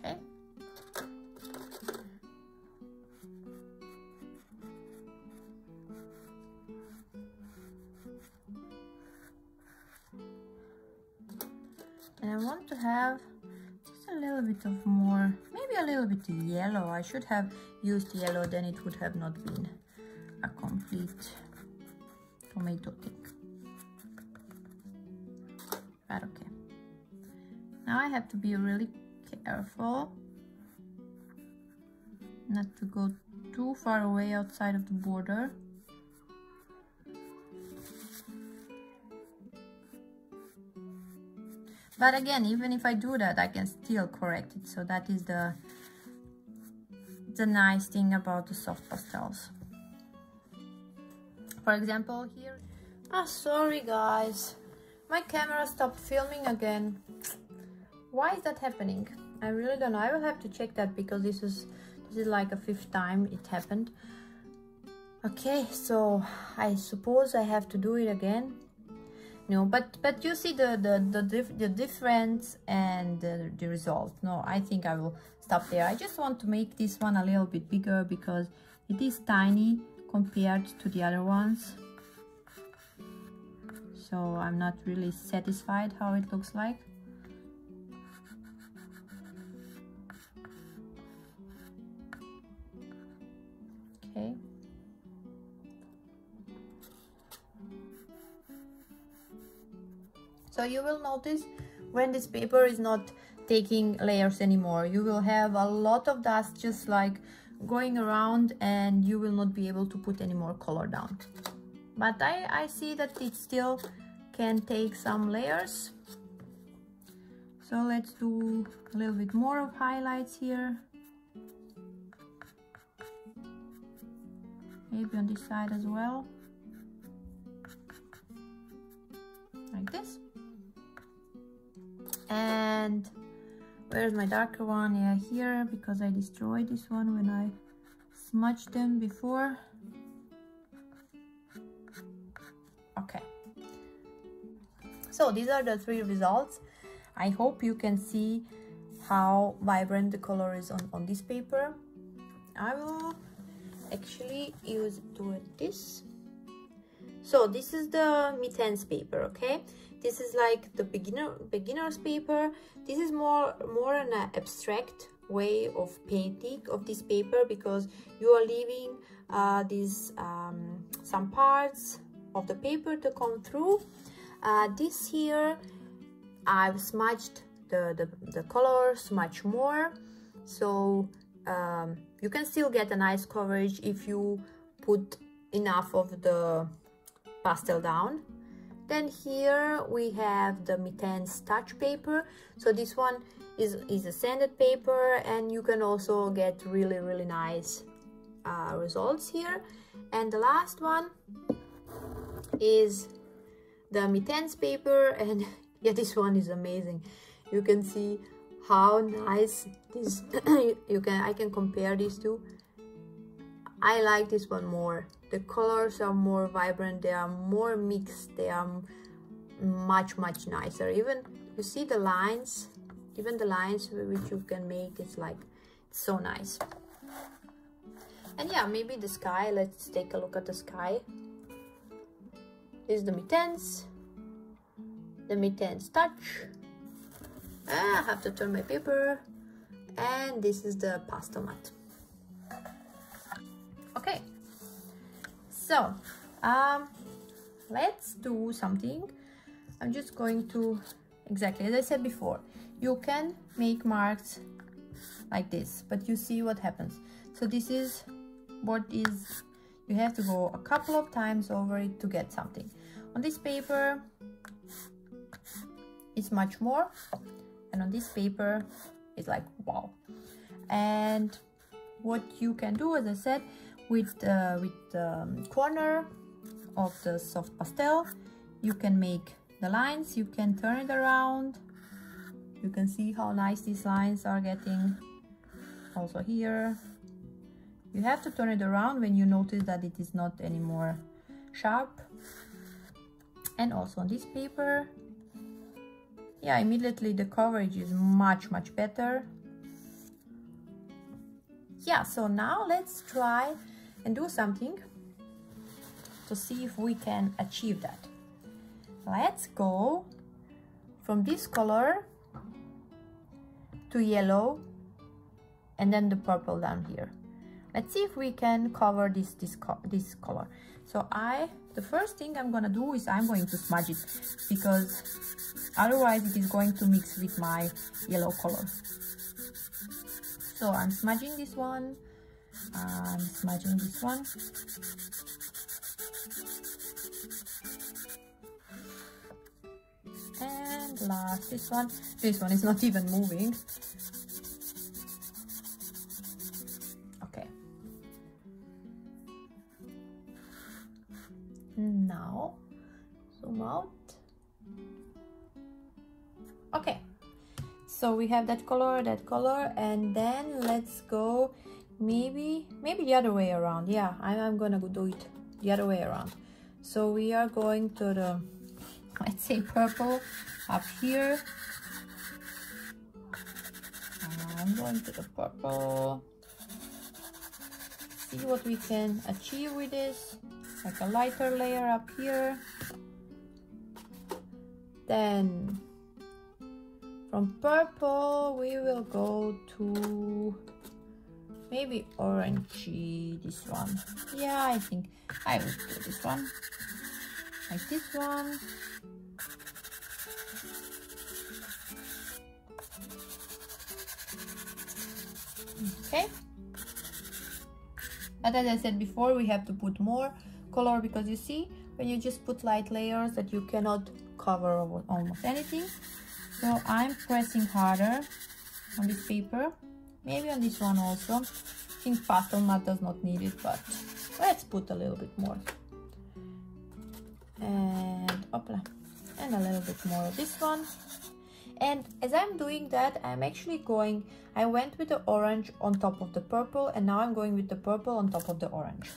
Okay. And I want to have just a little bit of more, maybe a little bit of yellow. I should have used yellow, then it would have not been a complete tomato thing. But okay. Now I have to be really careful not to go too far away outside of the border. But again, even if I do that, I can still correct it. So that is the nice thing about the soft pastels. For example, here. Ah, sorry guys, my camera stopped filming again. Why is that happening? I really don't know. I will have to check that, because this is like a 5th time it happened. Okay, so I suppose I have to do it again. No, but you see the difference and the result. No, I think I will stop there. I just want to make this one a little bit bigger, because it is tiny compared to the other ones. So I'm not really satisfied how it looks like. Okay. So you will notice when this paper is not taking layers anymore, you will have a lot of dust just like going around, and you will not be able to put any more color down. But I see that it still can take some layers. So let's do a little bit more of highlights here. Maybe on this side as well. Like this. And where's my darker one? Yeah, here, because I destroyed this one when I smudged them before. Okay, so these are the 3 results. I hope you can see how vibrant the color is on this paper. I will actually do it this. So this is the Mitense paper, okay? This is like the beginner's paper. This is more an abstract way of painting of this paper, because you are leaving some parts of the paper to come through. This here, I've smudged the colors much more, so you can still get a nice coverage if you put enough of the pastel down. Then here we have the Mitense touch paper. So this one is a sanded paper, and you can also get really nice results here. And the last one is the Mitense paper, and yeah, this one is amazing. You can see how nice this I can compare these two. I like this one more. The colors are more vibrant, they are more mixed, they are much nicer. Even you see the lines, even the lines which you can make, it's like so nice. And yeah, maybe the sky, let's take a look at the sky. This is the Mitense touch. I have to turn my paper, and this is the pastel matte. Okay, so let's do something. I'm just going to, exactly as I said before, you can make marks like this, but you see what happens. So this is what is, you have to go a couple of times over it to get something. On this paper it's much more, and on this paper it's like wow. And what you can do, as I said, with the corner of the soft pastel, you can make the lines, you can turn it around. You can see how nice these lines are getting. Also here, you have to turn it around when you notice that it is not anymore sharp. And also on this paper, yeah, immediately the coverage is much better. Yeah, so now let's try and do something to see if we can achieve that. Let's go from this color to yellow and then the purple down here. Let's see if we can cover this color. So the first thing I'm gonna do is I'm going to smudge it, because otherwise it is going to mix with my yellow color. So I'm smudging this one, I'm smudging this one. And last, this one is not even moving. Okay. Now, zoom out. Okay. So we have that color, and then let's go maybe the other way around. Yeah, I'm gonna do it the other way around. So we are going to the, let's say, purple up here. I'm going to the purple. See what we can achieve with this. Like a lighter layer up here. Then from purple we will go to maybe orangey, this one. Yeah, I think I will do this one. Like this one. Okay. But as I said before, we have to put more color, because you see, when you just put light layers, that you cannot cover almost anything. So I'm pressing harder on this paper, maybe on this one also. I think pastel matte does not need it, but let's put a little bit more. And opla, and a little bit more of this one. And as I'm doing that, I went with the orange on top of the purple, and now I'm going with the purple on top of the orange.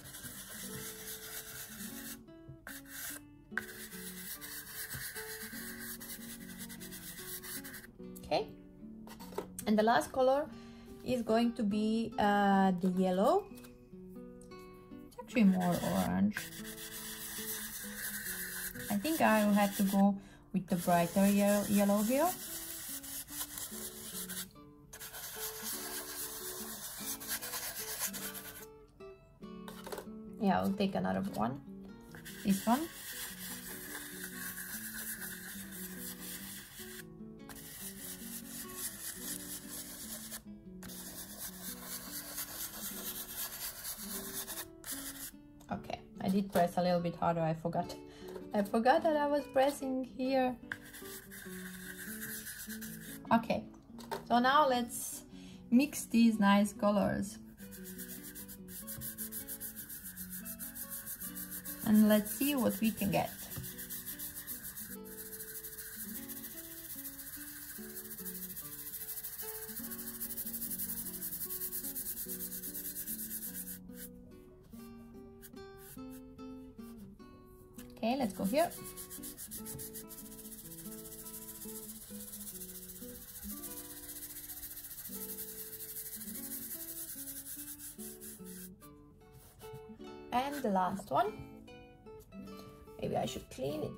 Okay, and the last color is going to be the yellow. It's actually more orange. I think I will have to go with the brighter yellow here. Yeah, I'll take another one. This one. Okay, I did press a little bit harder, I forgot. I forgot that I was pressing here. Okay, so now let's mix these nice colors. And let's see what we can get. Okay, let's go here. And the last one. Maybe I should clean it.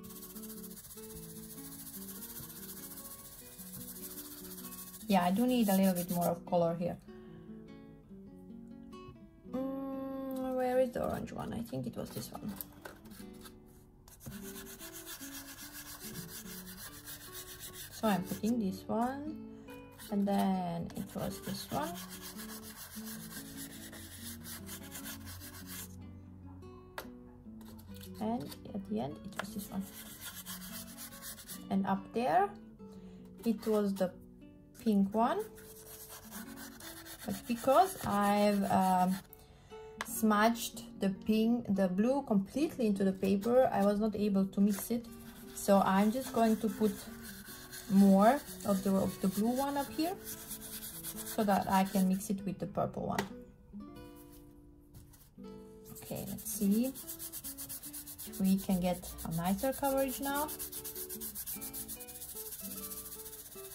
Yeah, I do need a little bit more of color here. Where is the orange one? I think it was this one. So I'm putting this one, and then it was this one. And at the end it was this one. And up there it was the pink one, but because I've smudged the blue completely into the paper, I was not able to mix it. So I'm just going to put more of the blue one up here so that I can mix it with the purple one. Okay, let's see. We can get a nicer coverage now.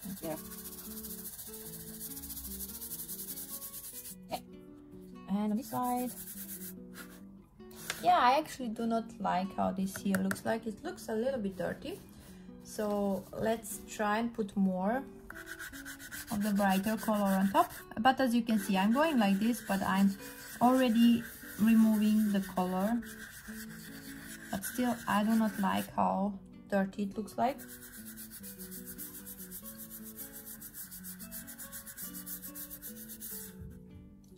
And here. Okay. And on this side. Yeah, I actually do not like how this here looks like. It looks a little bit dirty. So let's try and put more of the brighter color on top. But as you can see, I'm going like this, but I'm already removing the color. But still, I do not like how dirty it looks like.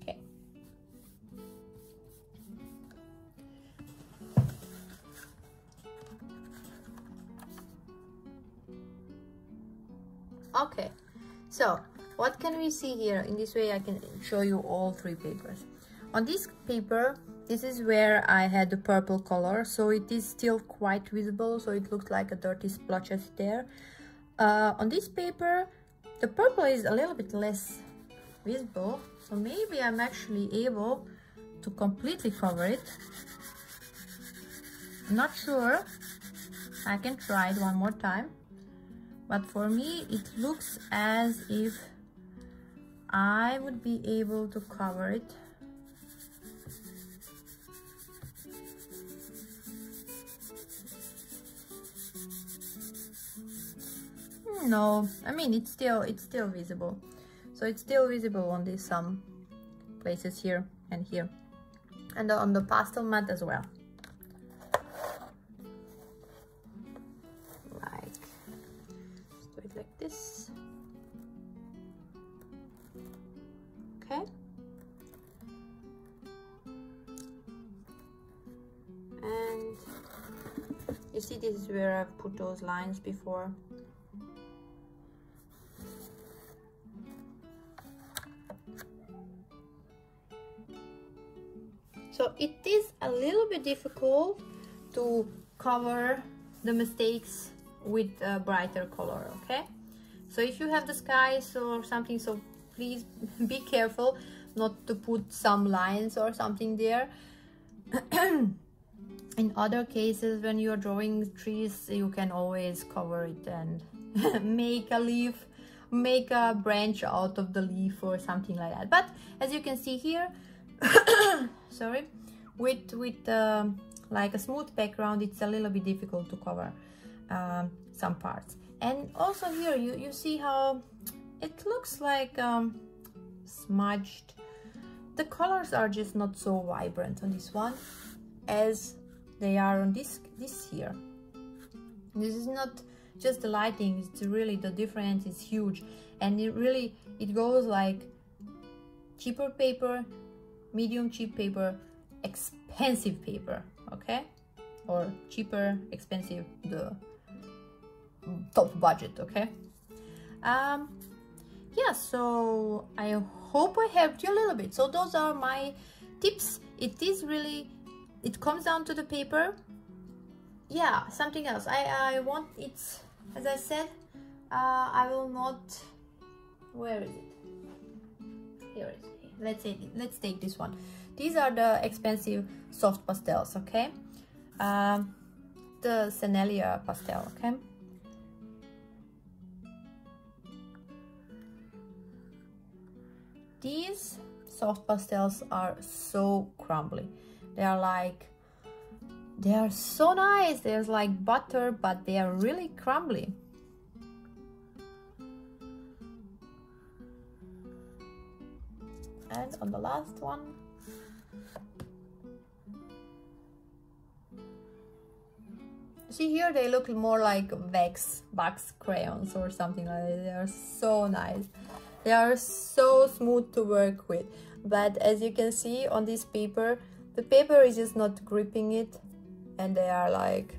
Okay. Okay, so what can we see here? In this way I can show you all three papers. On this paper, this is where I had the purple color, so it is still quite visible, so it looks like a dirty splotches there. On this paper, the purple is a little bit less visible, so maybe I'm actually able to completely cover it. I'm not sure. I can try it one more time. But for me, it looks as if I would be able to cover it. No, I mean, it's still visible. So it's still visible on these some places here and here. And on the pastel mat as well. Like this. Okay. And you see, this is where I've put those lines before. So it is a little bit difficult to cover the mistakes with a brighter color, okay? So if you have the skies or something, so please be careful not to put some lines or something there. In other cases, when you're drawing trees, you can always cover it and make a leaf, make a branch out of the leaf or something like that. But as you can see here, sorry, with like a smooth background, it's a little bit difficult to cover some parts. And also here you see how it looks like smudged. The colors are just not so vibrant on this one as they are on this here. This is not just the lighting, it's really, the difference is huge. And it goes like cheaper paper, medium cheap paper, expensive paper, okay? Or cheaper, expensive, the top budget, okay? Yeah, so I hope I helped you a little bit. So those are my tips. It is really, it comes down to the paper. Yeah, something else. I want it, as I said, I will not, where is it? Here it is. Let's take this one. These are the expensive soft pastels, okay? The Sennelier Pastel, okay? These soft pastels are so crumbly. They are so nice. They're like butter, but they are really crumbly. And on the last one, see here, they look more like wax crayons or something like that. They are so nice. They are so smooth to work with. But as you can see on this paper, the paper is just not gripping it, and they are like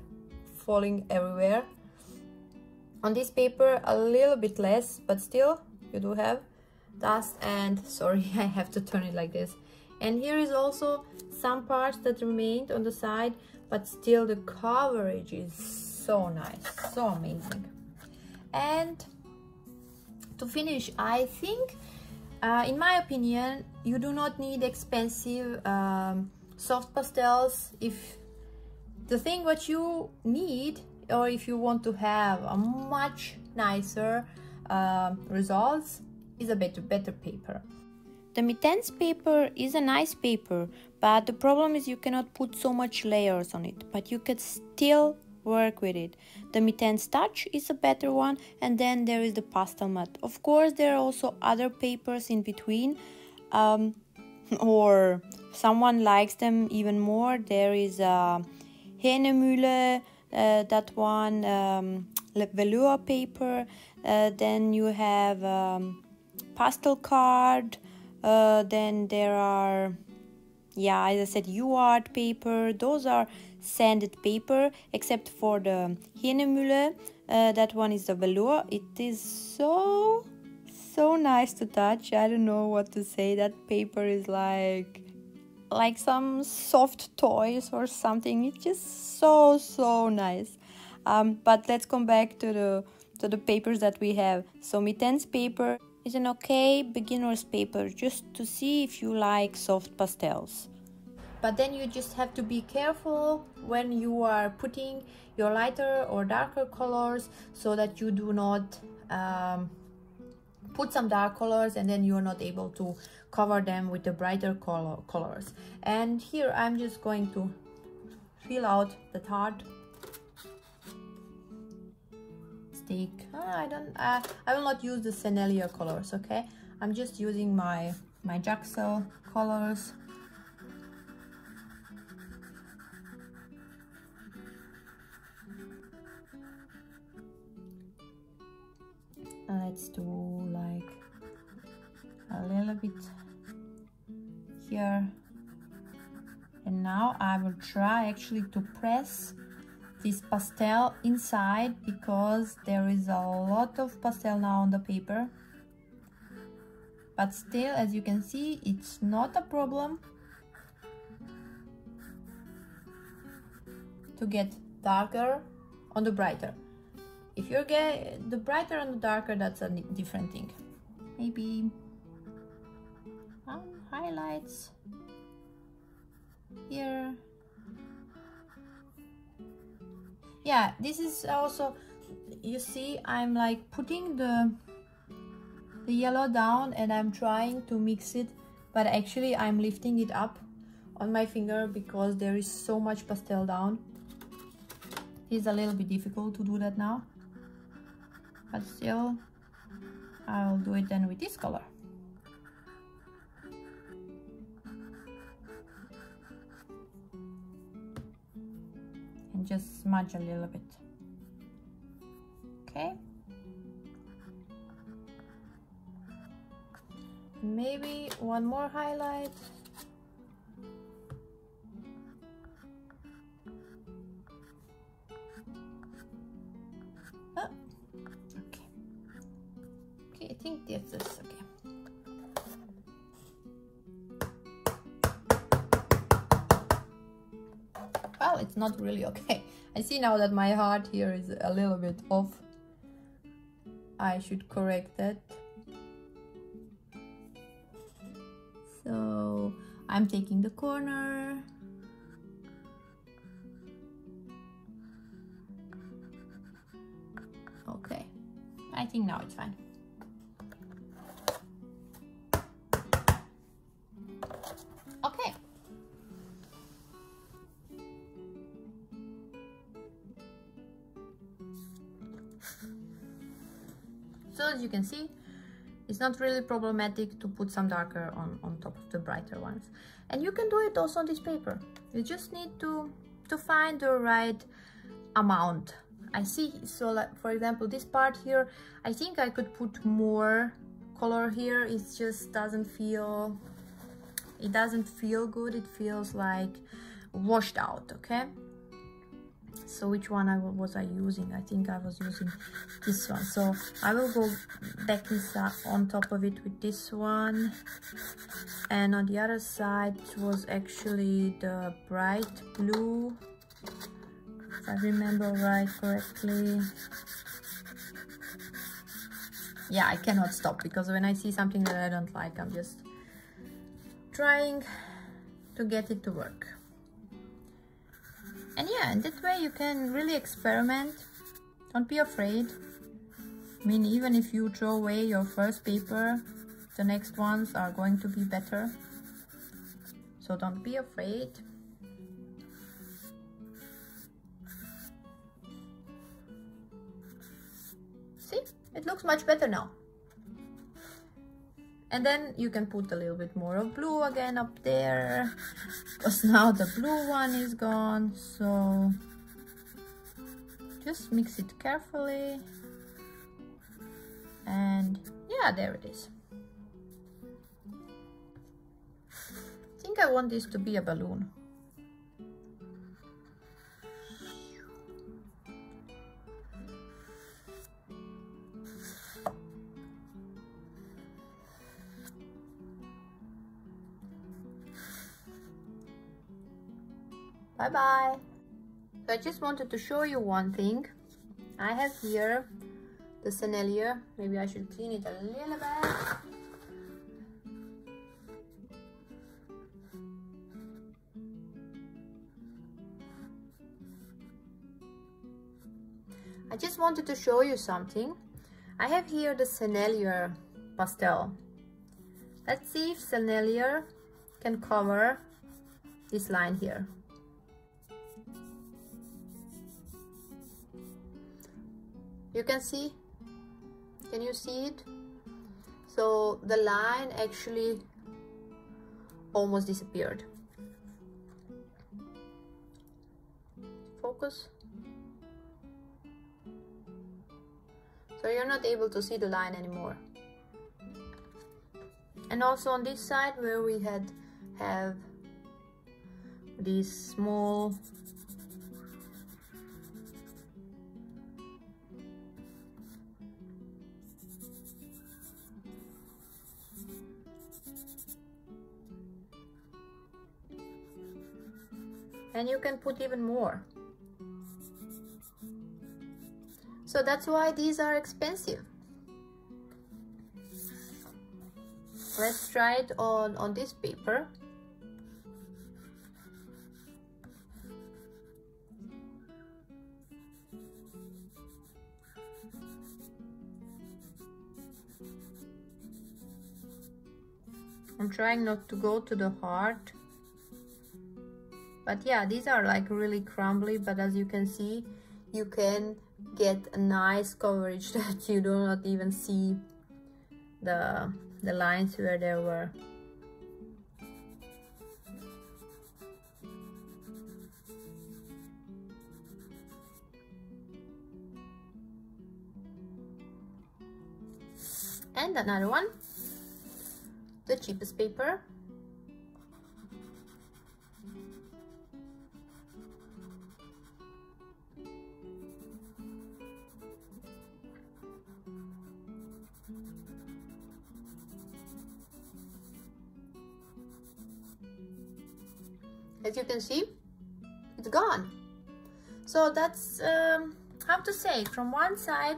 falling everywhere. On this paper, a little bit less, but still you do have dust. And sorry, I have to turn it like this. And here is also some parts that remained on the side, but still the coverage is so nice, so amazing. And to finish, I think, in my opinion, you do not need expensive soft pastels. If the thing what you need, or if you want to have a much nicer results, is a better paper. The Mitense paper is a nice paper, but the problem is you cannot put so much layers on it, but you can still work with it. The Mitense Touch is a better one, and then there is the Pastel Matte. Of course, there are also other papers in between, or someone likes them even more. There is Heeello, that one, velour paper, then you have pastel card, then there are, yeah, as I said, UArt paper. Those are sanded paper, except for the Heeello, that one is the velour. It is so nice to touch. I don't know what to say. That paper is like some soft toys or something. It's just so nice. But let's come back to the papers that we have. So Mitense paper is an okay beginner's paper, just to see if you like soft pastels. But then you just have to be careful when you are putting your lighter or darker colors, so that you do not put some dark colors and then you're not able to cover them with the brighter colors. And here I'm just going to fill out the tart stick. I will not use the Sennelier colors, okay? I'm just using my Jaxel colors. Let's do like a little bit here. And now I will try actually to press this pastel inside, because there is a lot of pastel now on the paper. But still, as you can see, it's not a problem to get darker on the brighter. if you're the brighter and the darker, that's a different thing. Maybe highlights here. Yeah, this is also, you see, I'm like putting the yellow down and I'm trying to mix it, but actually I'm lifting it up on my finger because there is so much pastel down. It's a little bit difficult to do that now, but still I'll do it then with this color. And just smudge a little bit. Okay. Maybe one more highlight. Oh, okay. Okay, I think this is okay. Well, it's not really okay. I see now that my heart here is a little bit off. I should correct that. So I'm taking the corner. Okay, I think now it's fine. Okay. So as you can see, it's not really problematic to put some darker on top of the brighter ones. And you can do it also on this paper. You just need to find the right amount. I see, so like, for example, this part here, I think I could put more color here. It just doesn't feel good. It feels like washed out, okay? So which one was I using? I think I was using this one. So I will go back on top of it with this one. And on the other side was actually the bright blue, if I remember right correctly. Yeah, I cannot stop because when I see something that I don't like, I'm just trying to get it to work. And yeah, and that way you can really experiment. Don't be afraid. I mean, even if you throw away your first paper, the next ones are going to be better. So don't be afraid. See, it looks much better now. And then you can put a little bit more of blue again up there, because now the blue one is gone. So just mix it carefully. And yeah, there it is. I think I want this to be a balloon. Bye-bye. So I just wanted to show you one thing. I have here the Sennelier. Maybe I should clean it a little bit. I just wanted to show you something. I have here the Sennelier Pastel. Let's see if Sennelier can cover this line here. You can see, can you see it? So the line actually almost disappeared. Focus. So you're not able to see the line anymore. And also on this side where we have these small and you can put even more. So that's why these are expensive. Let's try it on this paper. I'm trying not to go to the heart. But yeah, these are like really crumbly, but as you can see, you can get a nice coverage that you do not even see the lines where there were. And another one, the cheapest paper. As you can see, it's gone. So that's how to say, from one side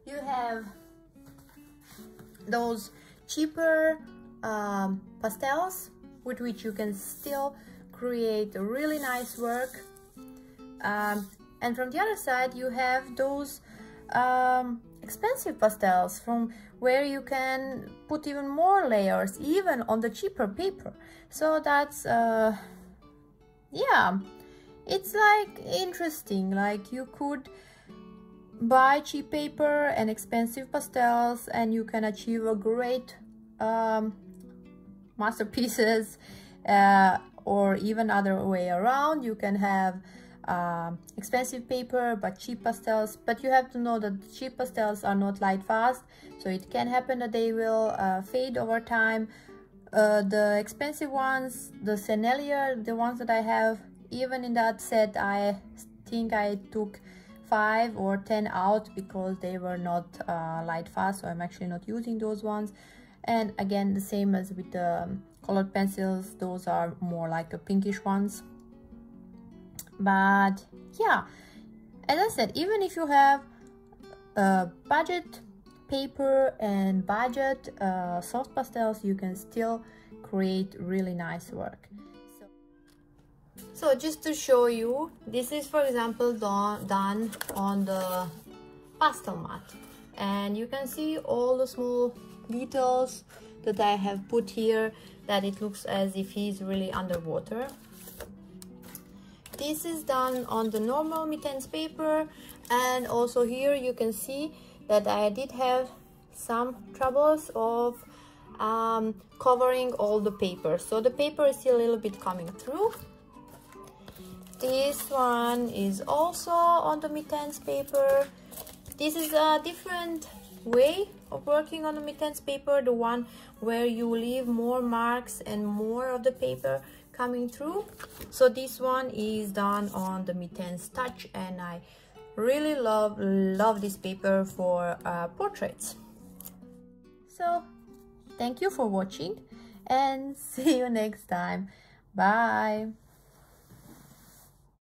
you have those cheaper pastels with which you can still create a really nice work, and from the other side you have those expensive pastels from where you can put even more layers even on the cheaper paper. So that's yeah, it's like interesting, like you could buy cheap paper and expensive pastels and you can achieve a great masterpieces, or even other way around. You can have expensive paper but cheap pastels, but you have to know that cheap pastels are not light fast, so it can happen that they will fade over time. The expensive ones, the Sennelier, the ones that I have, even in that set, I think I took 5 or 10 out because they were not light fast, so I'm actually not using those ones. And again, the same as with the colored pencils, those are more like a pinkish ones. But yeah, as I said, even if you have budget paper and budget soft pastels, you can still create really nice work. So just to show you, this is for example done on the pastel mat, and you can see all the small details that I have put here, that it looks as if he's really underwater. This is done on the normal Mitaines paper, and also here you can see that I did have some troubles of covering all the paper, so the paper is still a little bit coming through. This one is also on the Mitaines paper. This is a different way of working on the Mitaines paper, the one where you leave more marks and more of the paper coming through. So this one is done on the Mitaines Touch, and I really love this paper for portraits. So thank you for watching and see you next time. Bye.